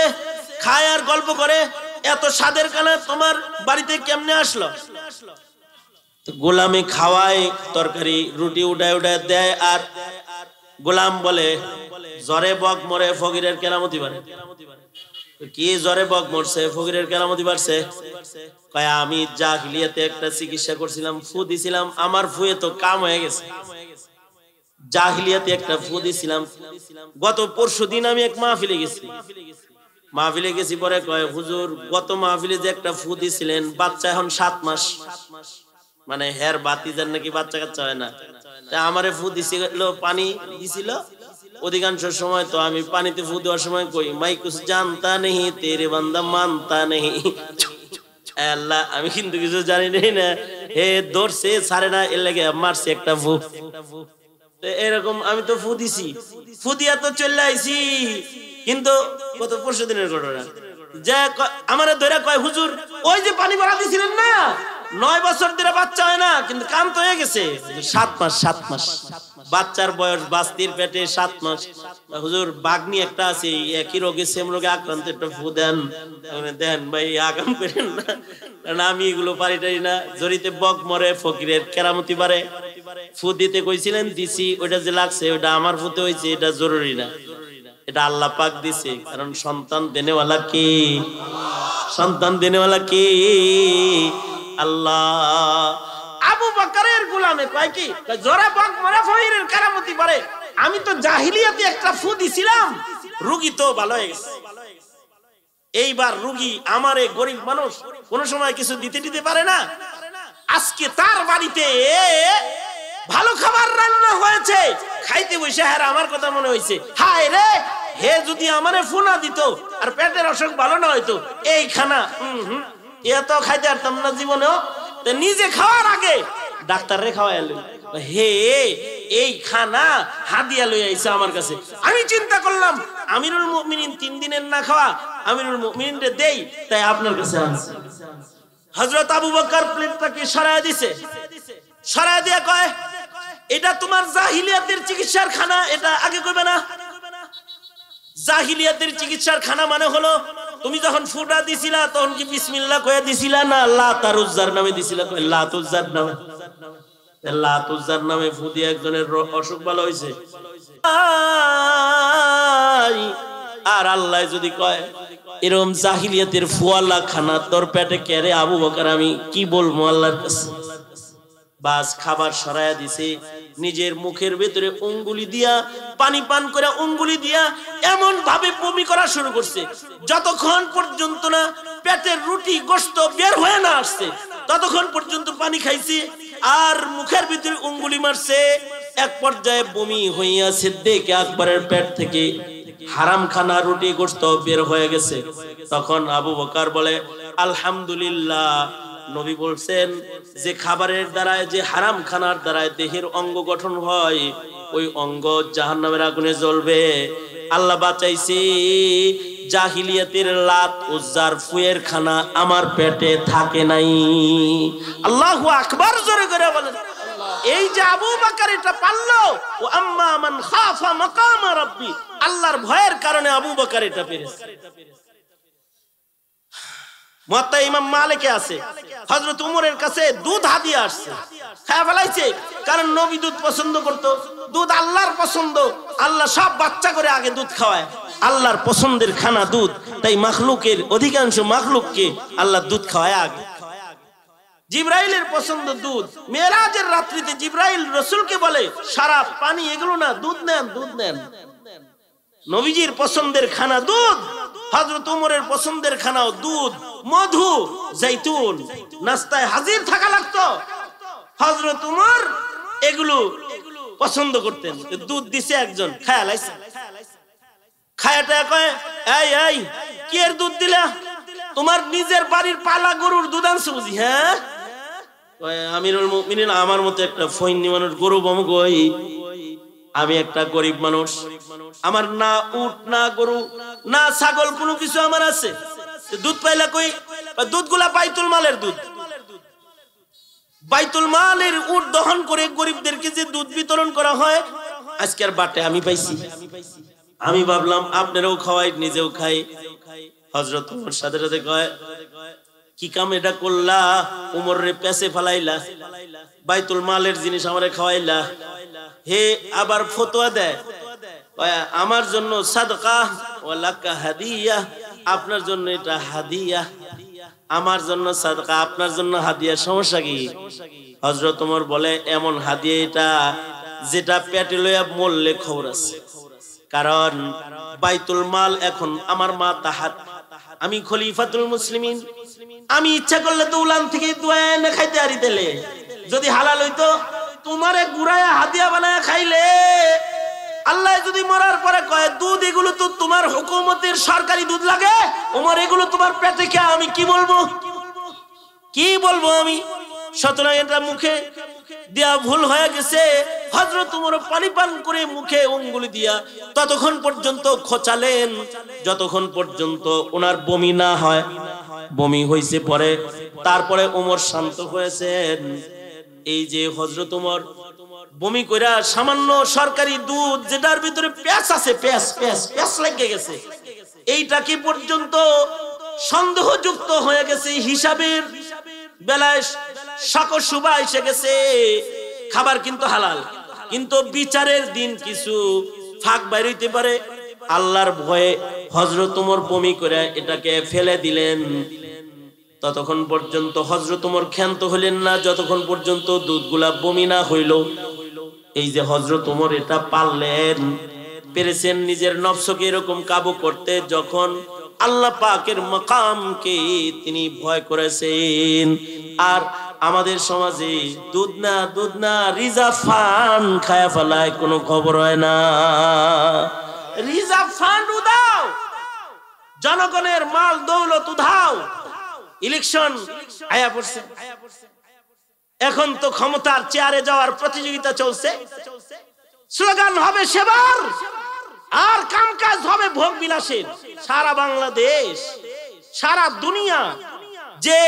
Speaker 1: খায় আর গল্প করে, এত স্বাদের কানা তোমার বাড়িতে কেমনে আসলো? গোলামে খাওয়ায়, তরকারি রুটি উঠায় উঠায় দেয়, আর গোলাম বলে জ্বরে বক মরে ফকিরের কেরামতি বাড়ে। কি জ্বরে বক মরছে, ফকিরের কেরামতি বাড়ছে? কয় আমি জাহিলিয়াতে একটা চিকিৎসা করছিলাম, ফু দিছিলাম, আমার ফুয়ে তো কাম হয়ে গেছে। জাহিলিয়াতে একটা ফু দিছিলাম, গত পরশুদিন আমি এক মাহফিলে গেছি, পরে কয় হুজুর গত মাহফিলে যে একটা ফু দিছিলেন, বাচ্চা এখন 7 মাস, মানে হের বাতিজার নাকি বাচ্চা কাচ্চা হয় না। আমারে ফু দিছিল, পানি দিছিল, অধিকাংশ সময় তো আমি পানিতে ফু দেওয়ার সময় কই মাই কুছ জানতা নেহি তেরে বান্দা মানতা নেহি। আল্লাহ আমি কিন্তু কিছু জানি না, হে দৌড়ছে ছাড়ে না, এর লাগে মারছে একটা ফু। এরকম আমি তো ফু দিছি, ফু দিয়া তো চলে আইছি, কিন্তু গত পরশু দিনের ঘটনা। যে আমারে ধরে কয় হুজুর ওই যে পানি ভরা দিছিলেন না, 9 বছর ধরে বাচ্চা হয় না, কিন্তু কাম তো হয়ে গেছে। 7 মাস বাচ্চার বয়স, বাস্তির পেটে 7 মাস। হুজুর বাগনি একটা আছে, একই রোগে সেম রোগে আক্রান্ত, একটা ফু দেন। দেন ভাই, আগাম করেন না, কারণ আমি এগুলো পারিটাই না। জড়িতে বক মরে ফকিরের কেরামতি বাড়ে। ফু দিতে কইছিলেন, দিছি, ওইটা যে লাগছে ওইটা আমার ফুতে হয়েছে, এটা জরুরি না, এটা আল্লাহ পাক দিছে। কারণ সন্তান দেনেওয়ালা কে? সন্তান দেনেওয়ালা কে? আল্লাহ। আবু বকরের গোলামে কয় কি, জোরে বক মরে ফকিরের কেরামতি বাড়ে। আমি তো জাহিলিয়াতে একটা ফু দিছিলাম, রোগী তো ভালো হয়ে গেছে। এইবার রোগী আমারে গরিব মানুষ, কোন সময় কিছু দিতে পারে না। আজকে তার বাড়িতে ভালো খাবার রান্না হয়েছে, খাইতে বসে হ্যাঁ আমার কথা মনে হয়েছে, হায় রে হে যদি আমারে ফোনা দিত আর পেটের অসুখ ভালো না হইতো, এই খানা এত খাইতে পারতাম না জীবনেও। নিজে খাওয়ার আগে ডাক্তার রে খাওয়াইলেন, হে এই খানা হাদিয়া লই আইছে আমার কাছে। আমি চিন্তা করলাম আমিরুল মুমিনিন 3 দিনের না খাওয়া, আমিরুল মুমিনিনরে দেই, তাই আপনার কাছে আনছি। হযরত আবু বকর প্লেটটাকে সরায় দিছে, সরায় দিয়া কয় এটা তোমার জাহিলিয়াতের চিকিৎসার খানা, এটা আগে কইবে না। জাহিলিয়াতের চিকিৎসার খানা মানে হলো তুমি যখন ফুটা দিছিলা তখন কি বিসমিল্লাহ কয়ে দিছিলা না লাত আর উজ্জার নামে দিছিলা? কয় লাত উজ্জার নামে। লাত উজ্জার নামে ফু দিয়ে একজনের অসুখ ভালো হইছে, আর আল্লাহ যদি কয় এরকম জাহিলিয়াতের ফুয়ালা খানা তোর পেটে কেড়ে আবু বকর, আমি কি বলবো আল্লাহর কাছে? বাস খাবার সরাইয়া দিছে, নিজের মুখের ভেতরে অঙ্গুলি দিয়া পানি পান করে অঙ্গুলি দিয়া এমন ভাবে বমি করা শুরু করছে, যতক্ষণ পর্যন্ত না পেটের রুটি গোশত বের হয়ে না আসছে ততক্ষণ পর্যন্ত পানি খাইছে আর মুখের ভিতরে অঙ্গুলি মারছে। এক পর্যায়ে বমি হইয়া সিদ্দিক আকবরের পেট থেকে হারাম খানা রুটি গোশত বের হয়ে গেছে। তখন আবু বকর বলে আলহামদুলিল্লাহ। নবী বলছেন যে খাবারের দ্বারায়, যে হারাম খানার দ্বারায় দেহের অঙ্গ গঠন হয়, ওই অঙ্গ জাহান্নামের আগুনে জ্বলবে। আল্লাহ বাঁচাইছে, জাহিলিয়াতের লাত উজ্জার ফুয়ের খানা আমার পেটে থাকে নাই। আল্লাহু আকবার, জোরে করে বলেন। এই যে আবু বকর এটা পারলো, ও আম্মা মান খাফা মাকাম রাব্বি, আল্লাহর ভয়ের কারণে আবু বকর এটা পেরেছে। মুয়াত্তা ইমাম মালিকে আছে হযরত উমরের কাছে দুধ হাদিয়া আসছে, খায়া ফেলাইছে, কারণ নবী দুধ পছন্দ করত। দুধ আল্লাহর পছন্দ, আল্লাহ সব বাচ্চা করে আগে দুধ খাওয়ায়, আল্লাহর পছন্দের খানা দুধ, তাই মাখলুকের অধিকাংশ মাখলুককে আল্লাহ দুধ খাওয়ায় আগে। জিবরাইলের পছন্দ দুধ, মেরাজের রাত্রিতে জিবরাইল রাসূলকে বলে শরাব পানি এগুলো না, দুধ নেন, দুধ নেন। নবীজির পছন্দের খানা দুধ, হযরত উমরের পছন্দের খানাও দুধ, মধু, জৈতুন নাস্তায় হাজির থাকা লাগতো। হযরত উমর এগুলো পছন্দ করতেন। দুধ দিছে একজন, খায়া লাইছে, খায়াটা কয় এই এই কি এর দুধ দিলা? তোমার নিজের বাড়ির পালা গরুর দুধ আনছো বুঝি? হ্যাঁ, আমিরুল মুমিনিন আমার মতো একটা ফইন্নি মানুষ, গরু বমু গই, আমি একটা গরিব মানুষ, আমার না উট না গরু না ছাগল কোনো কিছু আমার আছে, দুধ পাইলা কই? দুধগুলা বাইতুল মালের দুধ, বাইতুল মালের উট দহন করে গরিবদেরকে যে দুধ বিতরণ করা হয়, আজকের বাটে আমি পাইছি। আমি ভাবলাম আপনারাও খাওয়াই, নিজেও খাই। হযরত উমর সাথে সাথে কয় কি কাম এটা করলা? উমর রে পেছে ফেলাইলা, বাইতুল মালের জিনিস আমারে খাওয়াইলা। হে আবার ফতোয়া দেয়, আমার জন্য সাদকা ওয়া লাকা হাদিয়া, আপনার জন্য এটা হাদিয়া, আমার জন্য সাদকা, আপনার জন্য হাদিয়া, সমস্যা কি? হযরত ওমর বলে এমন হাদিয়া এটা যেটা পেটে লইয়া মরলে খবর আছে, কারণ বাইতুল মাল এখন আমার মা তাহাত, আমি খলিফাতুল মুসলিমিন, আমি ইচ্ছা করলে তো উলান থেকে দোয়া এনে খাইতে পারি, দিলে যদি হালাল হইতো তোমারে গুড়ায়া হাদিয়া বানায়া খাইলে, আল্লাহ যদি মরার পরে কয় দুধ এগুলো তো তোমার হুকুমতের সরকারি দুধ লাগে, ওমর এগুলো তোমার পেটে খেয়ে আমি কি বলবো? কি বলবো আমি? সুতরাং এটা মুখে দিয়া ভুল হয়ে গেছে। হযরত ওমর পানি পান করে মুখে অঙ্গুলি দিয়া ততক্ষণ পর্যন্ত খোঁচালেন যতক্ষণ পর্যন্ত ওনার বমি না হয়। বমি হইছে পরে, তারপরে ওমর শান্ত হয়েছেন। এই যে হযরত ওমর বমি কইরা সামান্য সরকারি দুধ যেটার ভিতরে পেঁয়াজ আছে, পেঁয়াজ পেঁয়াজ পেঁয়াজ লেগে গেছে, এইটা কি পর্যন্ত সন্দেহযুক্ত হয়ে গেছে, হিসাবের বেলায় শাকসুবা এসে গেছে। খাবার কিন্তু হালাল, কিন্তু বিচারের দিন কিছু ফাঁক বাইর হইতে পারে। আল্লাহর ভয়ে হযরত ওমর বমি করে এটাকে ফেলে দিলেন। ততক্ষণ পর্যন্ত হযরত ওমর ক্ষান্ত হলেন না যতক্ষণ পর্যন্ত দুধগুলা বমি না হইল। এই যে হযরত ওমর এটা পারলেন, পেরেছেন নিজের নফসকে এরকম কাবু করতে, যখন আল্লাহ পাকের মাকামকে তিনি ভয় করেছেন। আর আমাদের সমাজে দুধ না রিজার্ভ ফান্ড খায়া ফেলায় কোনো খবর হয় না। রিজার্ভ ফান্ড উদাও, জনগণের মাল দৌলত উধাও। ইলেকশন আয়া পড়ছে, এখন তো ক্ষমতার চেয়ারে যাওয়ার প্রতিযোগিতা চলছে। স্লোগান হবে সেবার, আর কামকাজ হবে ভোগ বিলাসের। সারা বাংলাদেশ, সারা দুনিয়া যে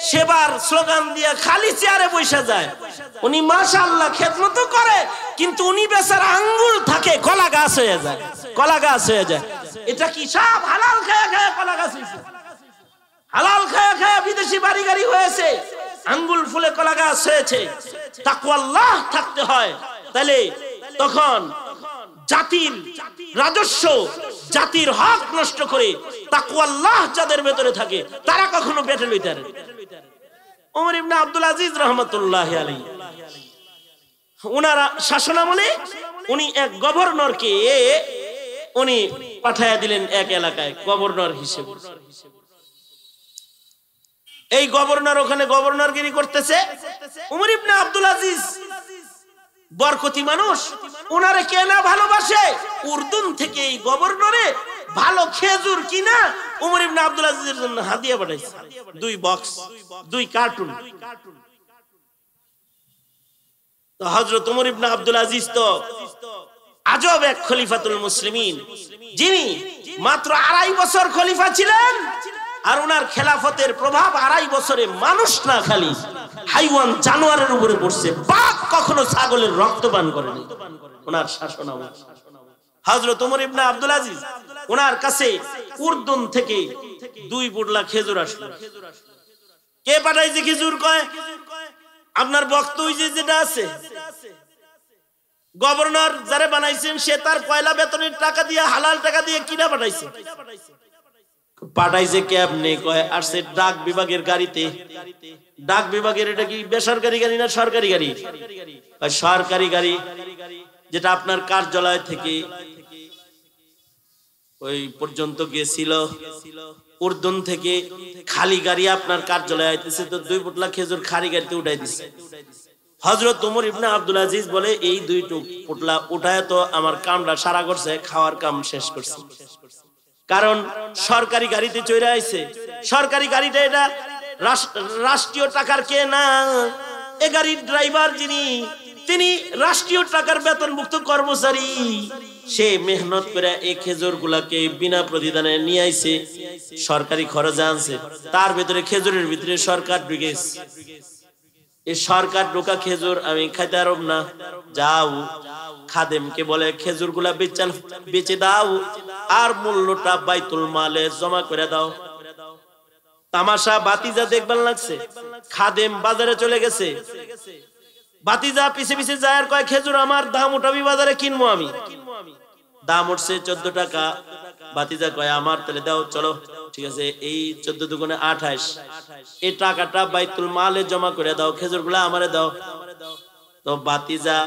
Speaker 1: সেবার স্লোগান দিয়ে খালি চেয়ারে বসে যায়, উনি মাশাআল্লাহ খেদমত করে, কিন্তু উনি বেচারা আঙ্গুল থাকে কলা গাছ হয়ে যায়, কলা গাছ হয়ে যায়। এটা কি সব হালাল খায়া খায়া কলা গাছ হয়েছে? হালাল খায়া খায়া বিদেশি বাড়ি গাড়ি হয়েছে, আঙ্গুল ফুলে কলা গাছ হয়েছে। তাকওয়াল্লাহ থাকতে হয়, তাহলে তখন জাতির রাজস্ব, জাতির হক নষ্ট করে তাকওয়াল্লাহ যাদের ভেতরে থাকে তারা কখনো বেঁটে লইতে পারে। ওমর ইবনে আব্দুল আজিজ রাহমাতুল্লাহি আলাইহি ওনার শাসনামলে উনি এক গভর্নরকে উনি পাঠায়া দিলেন এক এলাকায় গভর্নর হিসেবে। এই গভর্নর ওখানে গভর্নরগিরি করতেছে। ওমর ইবনে আব্দুল আজিজ বরকতি মানুষ, ওনারে কে না ভালোবাসে। উর্দুন থেকে এই গভর্নরে ভালো খেজুর কিনা ওমর ইবনে আব্দুল আজিজের জন্য হাদিয়া পাঠাইছে, 2 বক্স 2 কার্টুন। তো হযরত ওমর ইবনে আব্দুল আজিজ তো আজব এক খলিফাতুল মুসলিমিন, যিনি মাত্র 2.5 বছর খলিফা ছিলেন, আর ওনার খেলাফতের প্রভাব 2.5 বছরে মানুষ না খালি হাইওয়ান জানোয়ারের উপরে পড়ছে। বাঘ কখনো ছাগলের রক্ত পান করেনি ওনার শাসনামলে। হযরত ওমর ইবনে আব্দুল আজিজ ওনার কাছে উর্দুন থেকে 2 পুটলা খেজুর আসলো। কে পাঠাইছে খেজুর? কয় আপনার বক্তব্য যেটা আছে, গভর্নর যারা বানাইছেন সে তার পয়লা বেতনের টাকা দিয়ে, হালাল টাকা দিয়ে কিনা পাঠাইছে। পাঠাইছে কে আপনি? কয় আসছে ডাক বিভাগের গাড়িতে। ডাক বিভাগের এটা কি বেসরকারি গাড়ি না সরকারি গাড়ি? সরকারি গাড়ি, যেটা আপনার কার্যালয় থেকে ওই পর্যন্ত গেছিল। উর্দুন থেকে খালি গাড়ি আপনার কার্যালয়ে আইতেছে, তো 2 পুটলা খেজুর খালি গাড়িতে উঠাই দিছে। হযরত ওমর ইবনে আব্দুল আজিজ বলে এই 2 পুটলা উঠায় তো আমার কামটা সারা করছে, খাওয়ার কাম শেষ করছে। কারণ সরকারি গাড়িতে চড়ে আইছে, সরকারি গাড়িটা এটা রাষ্ট্রীয় টাকার কে না। এই গাড়ির ড্রাইভার যিনি, তিনি রাষ্ট্রীয় টাকার বেতনভুক্ত কর্মচারী। সে মেহনত করে এই খেজুর গুলাকে বিনা প্রতিদানে নিয়ে আইছে, সরকারি খরচে আনছে। তার ভিতরে খেজুরের ভিতরে সরকার ঢুকেছে। এই সরকার ঢোকা খেজুর আমি খাইতে পারব না, যাও খাদেমকে বলে খেজুর গুলা বেচে দাও, আর মূল্যটা বাইতুল মালে জমা করে দাও। তামাশা বাতিজা দেখবার লাগছে। খাদেম বাজারে চলে গেছে, বাতিজা পিছে পিছে যায় আর কয় খেজুর আমার দাম উঠাবি, বাজারে কিনবো আমি। দাম উঠছে 14 টাকা। বাতিজা কয় আমার, তাহলে দাও, চলো ঠিক আছে, এই 14 দুগুণে 28, এই টাকাটা বাইতুল মালে জমা করে দাও, খেজুর গুলা আমারে দাও। তো বাতিজা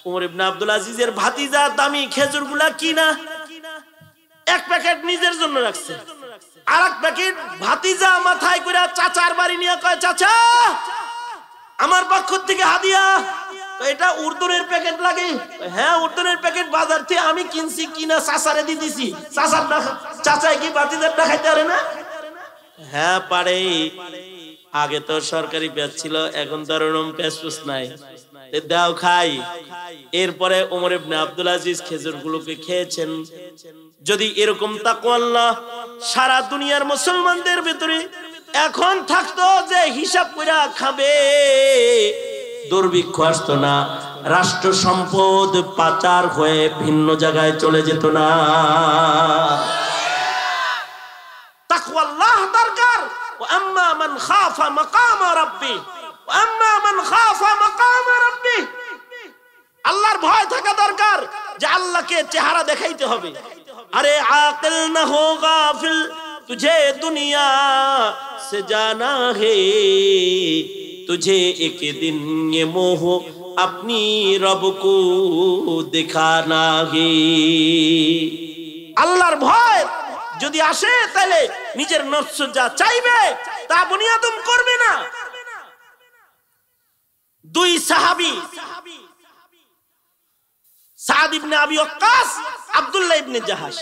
Speaker 1: ওমর ইবনে আব্দুল আজিজের ভাতিজা দামি খেজুর গুলা কিনা 1 প্যাকেট নিজের জন্য রাখছে, আর 1 প্যাকেট ভাতিজা মাথায় করে চাচার বাড়ি নিয়ে কয় চাচা আমার পক্ষ থেকে হাদিয়া। এটা উর্দুনের প্যাকেট লাগে? হ্যাঁ উর্দুনের প্যাকেট, বাজার থেকে আমি কিনছি, কিনা চাচারে দিয়ে দিছি। চাচাই কি ভাতিজার খাইতে পারে না? হ্যাঁ পারে। আগে তো সরকারি পেঁয়াজ ছিল, এখন তো ওরকম পেঁয়াজ নাই, দাও খাই। এরপরে ওমর ইবনে আব্দুল আজিজ খেজুর গুলোকে খেয়েছেন। যদি এরকম তাকওয়াল্লাহ সারা দুনিয়ার মুসলমানদের ভিতরে এখন থাকতো যে হিসাব কইরা খাবে, দুর্ভিক্ষ আসতো না, রাষ্ট্র সম্পদ পাচার হয়ে ভিন্ন জায়গায় চলে যেত না। তাকওয়াল্লাহ দরকার। ওয়া আম্মা মান খাফা মাকামা রাব্বি, ওয়া আম্মা মান খাফা মাকামা রাব্বি, আল্লাহর ভয় থাকা দরকার, যে আল্লাহকে চেহারা দেখাইতে হবে। আরে আকিল না হো গাফিল, तुझे दुनिया से जाना है, तुझे एक दिन ये मोह अपनी रब को दिखाना है। আল্লাহর ভয় যদি আসে তাহলে নিজের নফস যা চাইবে তা বুনিয়াদম করবে না। 2 সাহাবী সাদ ইবনে আবি ওয়াক্কাস, আব্দুল্লাহ ইবনে জাহাশ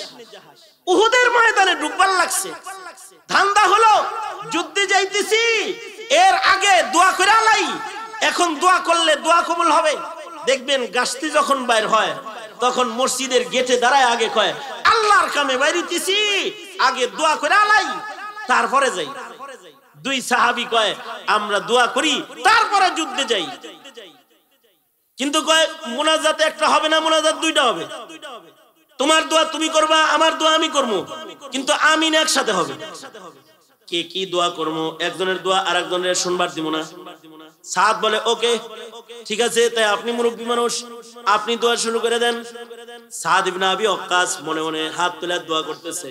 Speaker 1: উহুদের ময়দানে ডুববার লাগছে। ধান্দা হলো যুদ্ধে যাইতেছি, এর আগে দোয়া করে আলাই, এখন দোয়া করলে দোয়া কবুল হবে। দেখবেন গাছটি যখন বাইর হয় তখন মসজিদের গেটে দাঁড়ায় আগে কয় আল্লাহর কামে বাইরিতেছি, আগে দোয়া করে আলাই তারপরে যাই। 2 সাহাবী কয় আমরা দোয়া করি তারপরে যুদ্ধে যাই। কিন্তু কয় মুনাজাত একটা হবে না, মুনাজাত 2টা হবে। তোমার দোয়া তুমি করবা, আমার দোয়া আমি করবো, কিন্তু আমিন একসাথে হবে। কে কি দোয়া করবো, একজনের দোয়া আর একজনের শুনবার দিব না। সাদ বলে ওকে ঠিক আছে, তাই আপনি মুরব্বী মানুষ, আপনি দোয়া শুরু করে দেন। সাদ ইবনে আবি ওয়াক্কাস মনে মনে হাত তুলে দোয়া করতেছে।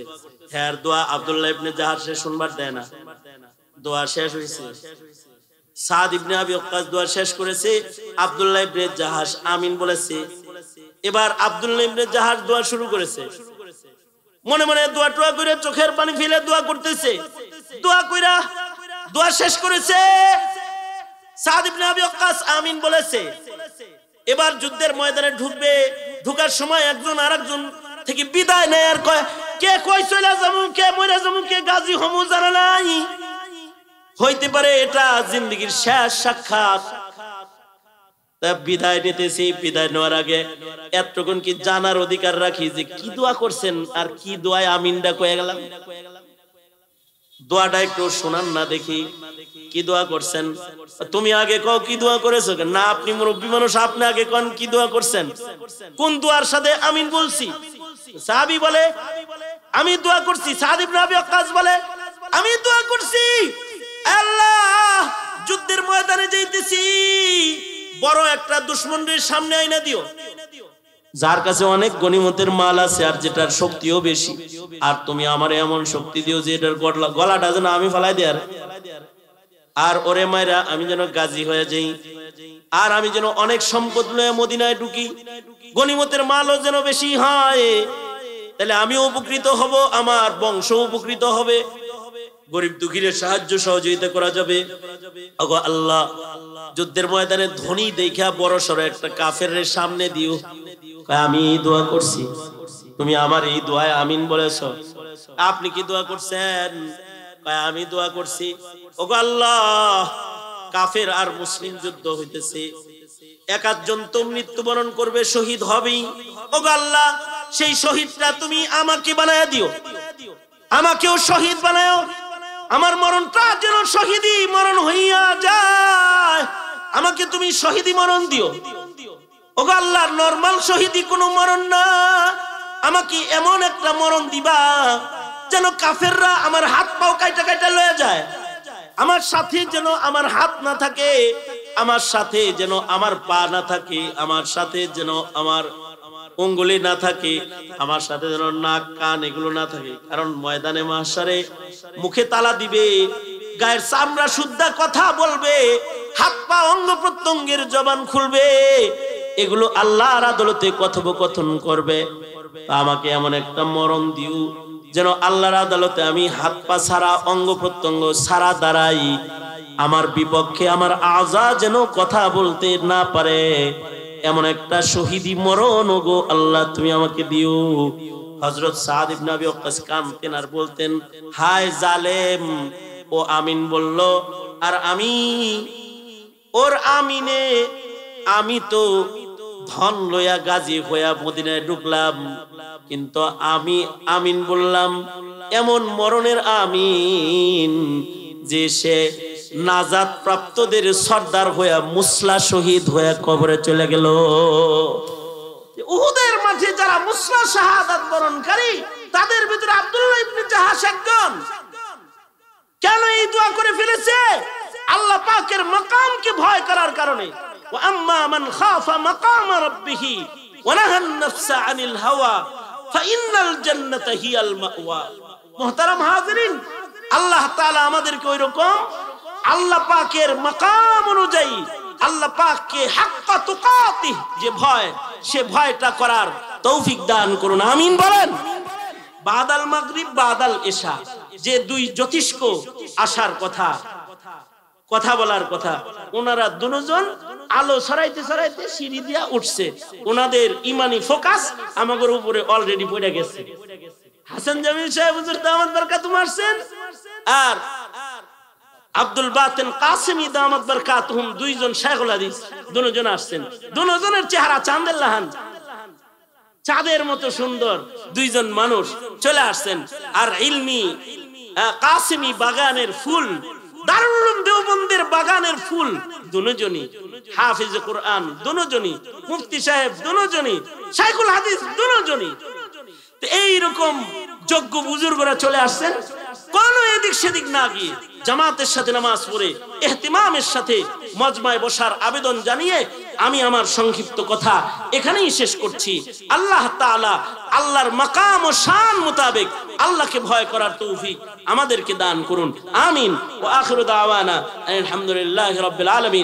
Speaker 1: হ্যাঁ, দোয়া আব্দুল্লাহ ইবনে জাহাশ শুনবার দেয় না। দোয়া শেষ হয়েছে, সাদ ইবনে আবি ওয়াক্কাস দোয়া শেষ করেছে, আব্দুল্লাহ ইবনে জাহাশ আমিন বলেছে। এবার আব্দুল্লাহ ইবনে জাহাশ দোয়া শুরু করেছে। মনে মনে দোয়া টোয়া করে চোখের পানি ফেলে দোয়া করতেছে। দোয়া কইরা দোয়া শেষ করেছে, সাদ ইবনে আবি ওয়াক্কাস আমিন বলেছে। এবার যুদ্ধের ময়দানে ঢুকবে, ঢুকার সময় একজন আরেকজন থেকে বিদায় নেয় আর কয় কে কই চলে যাবো, কে মরে যাবো, কে গাজী হমু জানা নাই। হইতে পারে এটা জিন্দেগীর শেষ সাক্ষাৎ। বিদায় নিতেছি, বিদায় নেওয়ার আগে এতটুকুন কি জানার অধিকার রাখি যে কি দোয়া করছেন আর কি দোয়ায় আমিনটা কয়ে গেলাম। দোয়াটা একটু শোনান না দেখি কি দোয়া করছেন। তুমি আগে কও কি দোয়া করেছো, না আপনি মুরব্বী মানুষ, আপনি আগে কোন কি দোয়া করছেন, কোন দোয়ার সাথে আমিন বলছি। সাহাবী বলে আমি দোয়া করছি। সাদ ইবনে আবি ওয়াক্কাস বলে আমি দোয়া করছি আল্লাহ যুদ্ধের ময়দানে যাইতেছি, বড় একটা দুশমনের সামনে আইনা দিও, যার কাছে অনেক গনিমতের মাল আছে আর যেটার শক্তিও বেশি, আর তুমি আমারে এমন শক্তি দিও যে এটার গলাটা যেন আমি ফেলাই দেয়ার, আর ওরে মায়েরা আমি যেন গাজী হয়ে যাই, আর আমি যেন অনেক সম্পদ লয়ে মদিনায় ঢুকি, গনিমতের মালও যেন বেশি হয়, তাহলে আমিও উপকৃত হব, আমার বংশ উপকৃত হবে, গরিব দুঃখীর সাহায্য সহযোগিতা করা যাবে। ওগো আল্লাহ যুদ্ধের ময়দানে ধনী দেখা বড় সড়ো একটা কাফেরের সামনে দিও। আমি দোয়া করছি, তুমি আমার এই দোয়ায় আমিন বলেছো, আপনি কি দোয়া করছেন? আমি দোয়া করছি। ওগো আল্লাহ কাফের আর মুসলিম যুদ্ধ হইতেছে, এক একজন তো মৃত্যুবরণ করবে, শহীদ হবেই। ওগো আল্লাহ সেই শহীদটা তুমি আমাকে বানায়া দিও, আমাকেও শহীদ বানাও, আমার মরণটা যেন শহীদি মরণ হইয়া যায়, আমাকে তুমি শহীদি মরণ দিও। ওগো আল্লাহ নরমাল শহীদি কোনো মরণ না, আমাকে এমন একটা মরণ দিবা যেন কাফেররা আমার হাত পাও কাইটা কাইটা লয়ে যায়, আমার সাথে যেন আমার হাত না থাকে, আমার সাথে যেন আমার পা না থাকে, আমার সাথে যেন আমার অঙ্গুলি না থাকে, আমার সাথে যেন নাক কান এগুলো না থাকে। কারণ ময়দানে মাহশারে মুখে তালা দিবে, গায়ের চামড়া শুদ্ধা কথা বলবে, হাত পা অঙ্গ প্রত্যঙ্গের জবান খুলবে, এগুলো আল্লাহর আদালতে কথোপকথন করবে। আমাকে এমন একটা মরণ দিও যেন আল্লাহর আদালতে আমি হাত পা ছাড়া অঙ্গ প্রত্যঙ্গ ছাড়া দাঁড়াই, আমার বিপক্ষে আমার আযা যেন কথা বলতে না পারে, এমন একটা শহীদি মরণ ওগো আল্লাহ তুমি আমাকে দিও। হযরত সাদ ইবনে আবি ওয়াক্কাস কাঁদতেন আর বলতেন হায় জালেম, ও আমিন বলল, আর আমি ওর আমিনে আমি তো ধন লইয়া গাজী হইয়া মদিনায় ঢুকলাম, কিন্তু আমি আমিন বললাম এমন মরণের আমিন যে সে নাজাত প্রাপ্তদের সর্দার হইয়া মুসলা শহীদ হইয়া কবরে চলে গেল। উহুদের মাঠে যারা মুসলা শাহাদাত বরণকারী তাদের ভিতরে আব্দুল্লাহ ইবনে জাহাশ একজন। কেন এই দোয়া করে ফেলেছে? আল্লাহ পাকের মাকামকে ভয় করার কারণে। ওয়া আম্মা মান খাফা মাকাম রাব্বিহি ওয়া নাহান নাফসা আনিল হাওয়া ফাইন্নাল জান্নাতা হিয়াল মাওয়া। মুহতারাম হাজিরিন, আল্লাহ তাআলা আমাদেরকে ওইরকম আল্লাহ পাকের মাকাম অনুযায়ী আল্লাহ পাককে হাক্কা তুকাতিহ যে ভয়, সে ভয়টা করার তৌফিক দান করুন, আমিন বলেন। বাদাল মাগরিব বাদাল ইশা যে দুই জ্যোতিষ্ক আসার কথা, কথা বলার কথা, ওনারা দুজন আলো ছড়াইতে ছড়াইতে সিঁড়ি দিয়া উঠছে, ওনাদের ইমানি ফোকাস আমাদের উপরে অলরেডি পড়ে গেছে। হাসান জামিল সাহেব হুজুর দামাত বরকাতুহু আসছেন, আর আব্দুল বাতিন কাসেমি দামাত বরকাতুহুম দুইজন শাইখুল হাদিস দুজন আসছেন। দুজনের চেহারা চাঁদের লাহান, চাঁদের মতো সুন্দর দুইজন মানুষ চলে আসছেন। আর ইলমি কাসেমি বাগানের ফুল, দারুল উলুম দেওবন্দের বাগানের ফুল দুজনই, হাফিজ কুরআন দুজনই, মুফতি সাহেব দুজনই, শাইখুল হাদিস দুজনই। তো এইরকম যোগ্য বুজুর্গরা চলে আসছেন। কোন এদিক সেদিক না গিয়ে জামাতের সাথে নামাজ পড়ে ইহতিমামের সাথে মজমায় বসার আবেদন জানিয়ে আমি আমার সংক্ষিপ্ত কথা এখানেই শেষ করছি। আল্লাহ তাআলা আল্লাহর মাকাম ও শান মোতাবেক আল্লাহকে ভয় করার তৌফিক আমাদেরকে দান করুন, আমিন। ওয়া আখিরু দাওয়ানা আলহামদুলিল্লাহি রাব্বিল আলামিন।